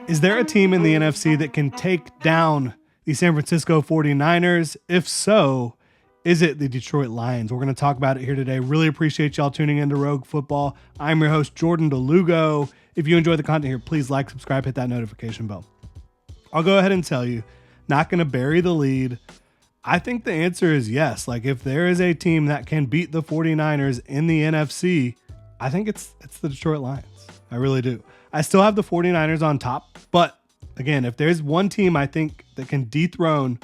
Is there a team in the NFC that can take down the San Francisco 49ers? If so, is it the Detroit Lions? We're going to talk about it here today. Really appreciate y'all tuning into Rogue Football. I'm your host, Jordan DeLugo. If you enjoy the content here, please like, subscribe, hit that notification bell. I'll go ahead and tell you, not going to bury the lead. I think the answer is yes. Like, if there is a team that can beat the 49ers in the NFC, I think it's the Detroit Lions. I really do. I still have the 49ers on top, but again, if there's one team I think that can dethrone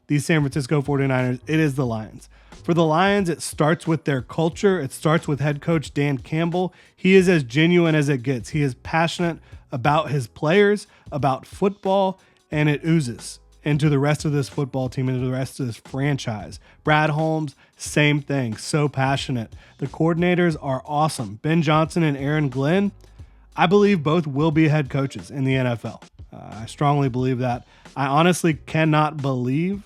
these San Francisco 49ers, it is the Lions. For the Lions, it starts with their culture. It starts with head coach Dan Campbell. He is as genuine as it gets. He is passionate about his players, about football, and it oozes into the rest of this football team, into the rest of this franchise. Brad Holmes, same thing, so passionate. The coordinators are awesome. Ben Johnson and Aaron Glenn, I believe both will be head coaches in the NFL. I strongly believe that. I honestly cannot believe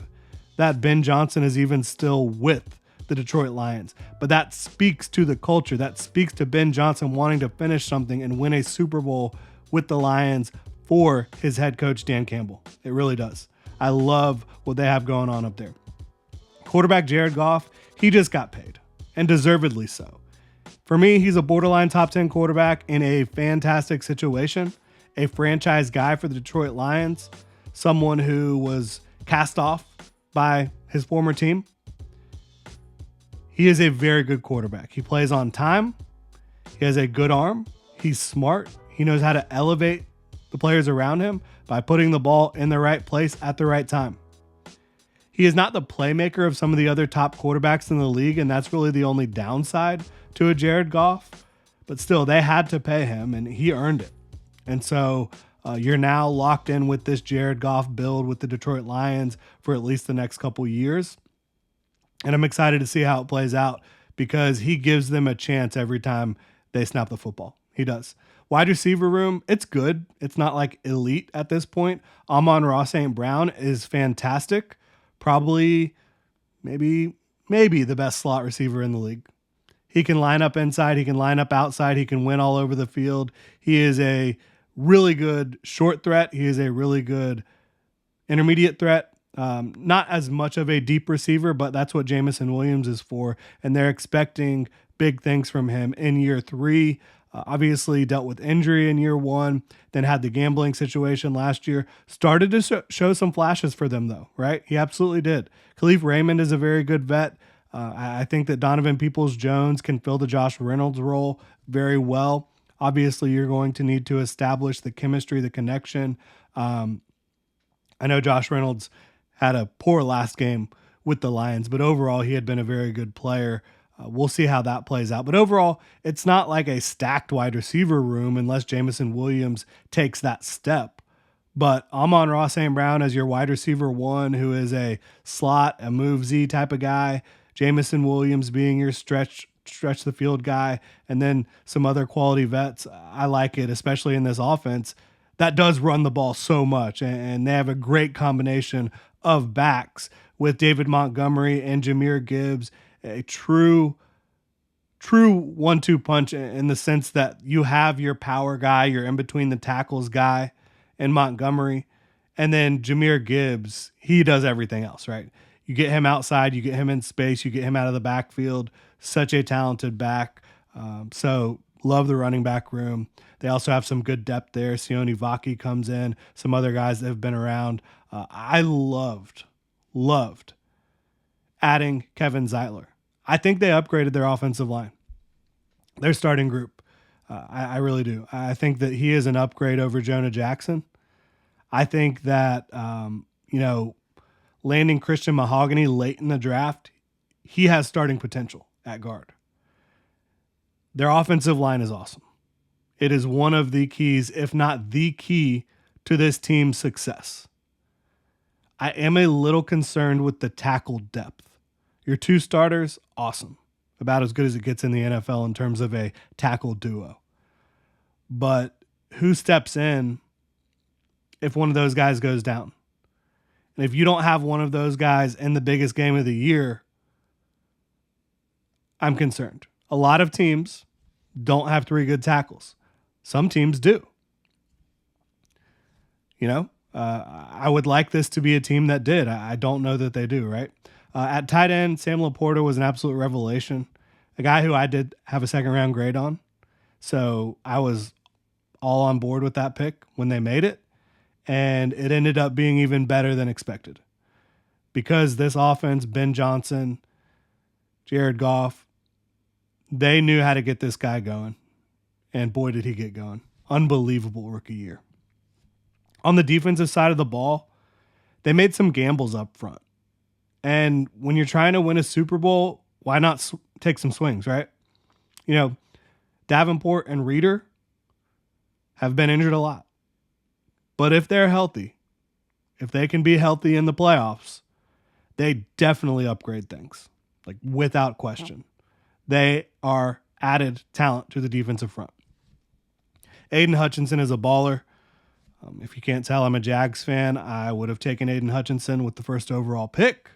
that Ben Johnson is even still with the Detroit Lions. But that speaks to the culture. That speaks to Ben Johnson wanting to finish something and win a Super Bowl with the Lions for his head coach, Dan Campbell. It really does. I love what they have going on up there. Quarterback Jared Goff, he just got paid, and deservedly so. For me, he's a borderline top 10 quarterback in a fantastic situation, a franchise guy for the Detroit Lions, someone who was cast off by his former team. He is a very good quarterback. He plays on time. He has a good arm. He's smart. He knows how to elevate the players around him by putting the ball in the right place at the right time. He is not the playmaker of some of the other top quarterbacks in the league, and that's really the only downside to a Jared Goff. But still, they had to pay him, and he earned it. And so you're now locked in with this Jared Goff build with the Detroit Lions for at least the next couple years. And I'm excited to see how it plays out because he gives them a chance every time they snap the football. He does. Wide receiver room, it's good. It's not like elite at this point. Amon-Ra St. Brown is fantastic. Probably, maybe the best slot receiver in the league. He can line up inside. He can line up outside. He can win all over the field. He is a really good short threat. He is a really good intermediate threat. Not as much of a deep receiver, but that's what Jameson Williams is for. And they're expecting big things from him in year 3. Obviously dealt with injury in year 1, then had the gambling situation last year. Started to show some flashes for them though, right? He absolutely did. Khalif Raymond is a very good vet. I think that Donovan Peoples-Jones can fill the Josh Reynolds role very well. Obviously, you're going to need to establish the chemistry, the connection. I know Josh Reynolds had a poor last game with the Lions, but overall, he had been a very good player. We'll see how that plays out. But overall, it's not like a stacked wide receiver room unless Jameson Williams takes that step. But Amon-Ra St. Brown as your wide receiver 1, who is a slot, a move Z type of guy. Jameson Williams being your stretch the field guy, and then some other quality vets. I like it, especially in this offense that does run the ball so much. And they have a great combination of backs with David Montgomery and Jahmyr Gibbs, a true 1-2 punch in the sense that you have your power guy, your in between the tackles guy in Montgomery, and then Jahmyr Gibbs, he does everything else, right? You get him outside, you get him in space, you get him out of the backfield. Such a talented back. So love the running back room. They also have some good depth there. Sione Vaki comes in, some other guys that have been around. I loved adding Kevin Zeitler. I think they upgraded their offensive line, their starting group. I really do. I think that he is an upgrade over Jonah Jackson. I think that, landing Christian Mahogany late in the draft, he has starting potential at guard. Their offensive line is awesome. It is one of the keys, if not the key, to this team's success. I am a little concerned with the tackle depth. Your 2 starters, awesome. About as good as it gets in the NFL in terms of a tackle duo. But who steps in if one of those guys goes down? And if you don't have one of those guys in the biggest game of the year, I'm concerned. A lot of teams don't have 3 good tackles. Some teams do. I would like this to be a team that did. I don't know that they do, right? At tight end, Sam LaPorta was an absolute revelation, a guy who I did have a second round grade on. So I was all on board with that pick when they made it. And it ended up being even better than expected. Because this offense, Ben Johnson, Jared Goff, they knew how to get this guy going. And boy, did he get going. Unbelievable rookie year. On the defensive side of the ball, they made some gambles up front. And when you're trying to win a Super Bowl, why not take some swings, right? Davenport and Reeder have been injured a lot. But if they're healthy, if they can be healthy in the playoffs, they definitely upgrade things, like without question. They are added talent to the defensive front. Aiden Hutchinson is a baller. If you can't tell, I'm a Jags fan. I would have taken Aiden Hutchinson with the first overall pick.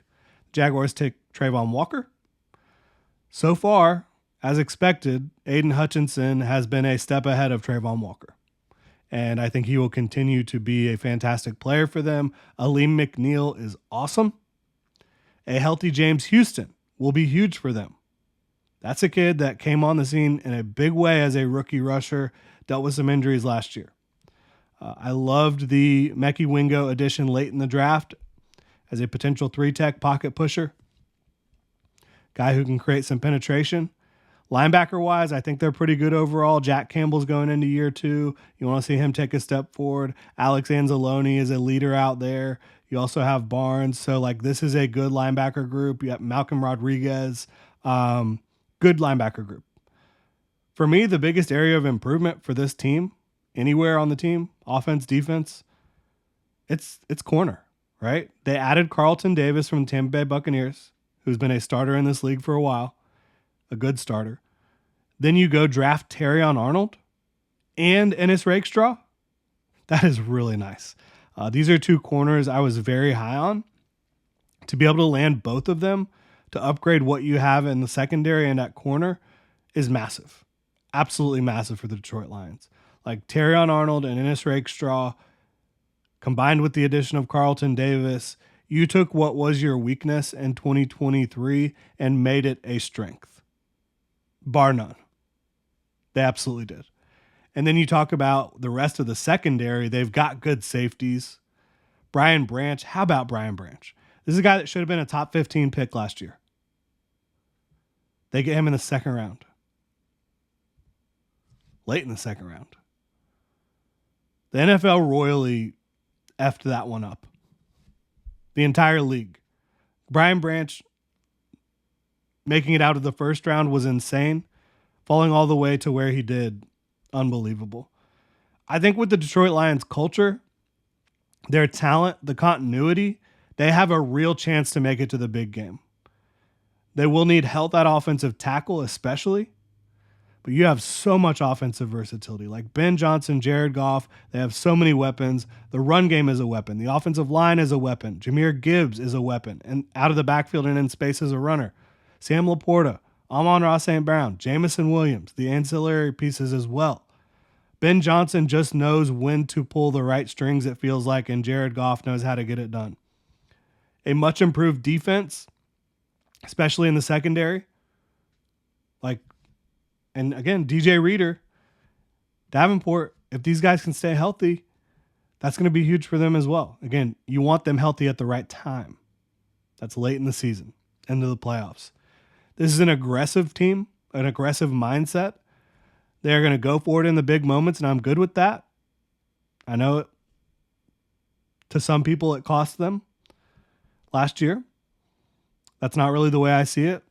Jaguars take Trayvon Walker. So far, as expected, Aiden Hutchinson has been a step ahead of Trayvon Walker. And I think he will continue to be a fantastic player for them. Aleem McNeil is awesome. A healthy James Houston will be huge for them. That's a kid that came on the scene in a big way as a rookie rusher, dealt with some injuries last year. I loved the Mekhi Wingo addition late in the draft as a potential 3-tech pocket pusher. Guy who can create some penetration. Linebacker-wise, I think they're pretty good overall. Jack Campbell's going into year 2. You want to see him take a step forward. Alex Anzalone is a leader out there. You also have Barnes. So, this is a good linebacker group. You have Malcolm Rodriguez. Good linebacker group. For me, the biggest area of improvement for this team, anywhere on the team, offense, defense, it's corner, right? They added Carlton Davis from the Tampa Bay Buccaneers, who's been a starter in this league for a while, a good starter. Then you go draft Terrion Arnold and Ennis Rakestraw. That is really nice. These are two corners I was very high on. To be able to land both of them, to upgrade what you have in the secondary and at corner, is massive. Absolutely massive for the Detroit Lions. Terrion Arnold and Ennis Rakestraw, combined with the addition of Carlton Davis, you took what was your weakness in 2023 and made it a strength. Bar none. They absolutely did. And then you talk about the rest of the secondary. They've got good safeties. Brian Branch. How about Brian Branch? This is a guy that should have been a top 15 pick last year. They get him in the second round. Late in the second round. The NFL royally effed that one up. The entire league. Brian Branch making it out of the first round was insane. Falling all the way to where he did, unbelievable. I think with the Detroit Lions culture, their talent, the continuity, they have a real chance to make it to the big game. They will need health at offensive tackle especially, but you have so much offensive versatility. Like Ben Johnson, Jared Goff, they have so many weapons. The run game is a weapon. The offensive line is a weapon. Jahmyr Gibbs is a weapon. And out of the backfield and in space as a runner. Sam LaPorta, Amon-Ra St. Brown, Jamison Williams, the ancillary pieces as well. Ben Johnson just knows when to pull the right strings, it feels like, and Jared Goff knows how to get it done. A much improved defense, especially in the secondary. And again, DJ Reeder, Davenport, if these guys can stay healthy, that's going to be huge for them as well. Again, you want them healthy at the right time. That's late in the season, into the playoffs. This is an aggressive team, an aggressive mindset. They're going to go for it in the big moments, and I'm good with that. I know it, to some people it cost them last year. That's not really the way I see it.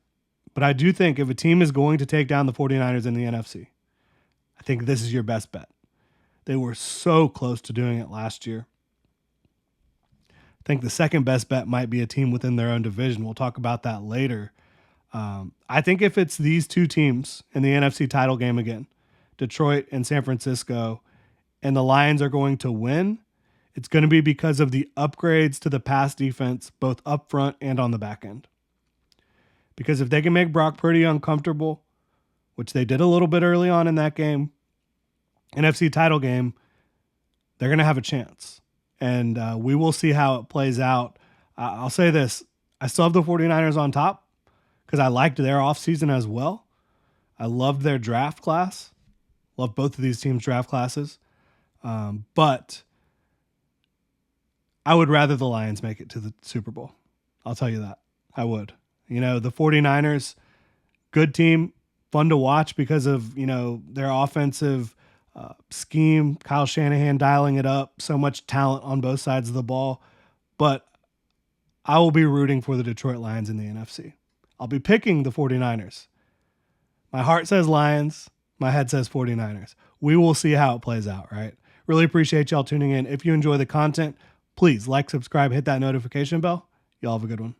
But I do think if a team is going to take down the 49ers in the NFC, I think this is your best bet. They were so close to doing it last year. I think the second best bet might be a team within their own division. We'll talk about that later. I think if it's these two teams in the NFC title game again, Detroit and San Francisco, and the Lions are going to win, it's going to be because of the upgrades to the pass defense, both up front and on the back end. Because if they can make Brock Purdy uncomfortable, which they did a little bit early on in that game, NFC title game, they're going to have a chance. and we will see how it plays out. I'll say this. I still have the 49ers on top because I liked their offseason as well. I loved their draft class. Love both of these teams' draft classes. But I would rather the Lions make it to the Super Bowl. I'll tell you that. I would. The 49ers, good team, fun to watch because of, their offensive scheme, Kyle Shanahan dialing it up, so much talent on both sides of the ball. But I will be rooting for the Detroit Lions in the NFC. I'll be picking the 49ers. My heart says Lions. My head says 49ers. We will see how it plays out, right? Really appreciate y'all tuning in. If you enjoy the content, please like, subscribe, hit that notification bell. Y'all have a good one.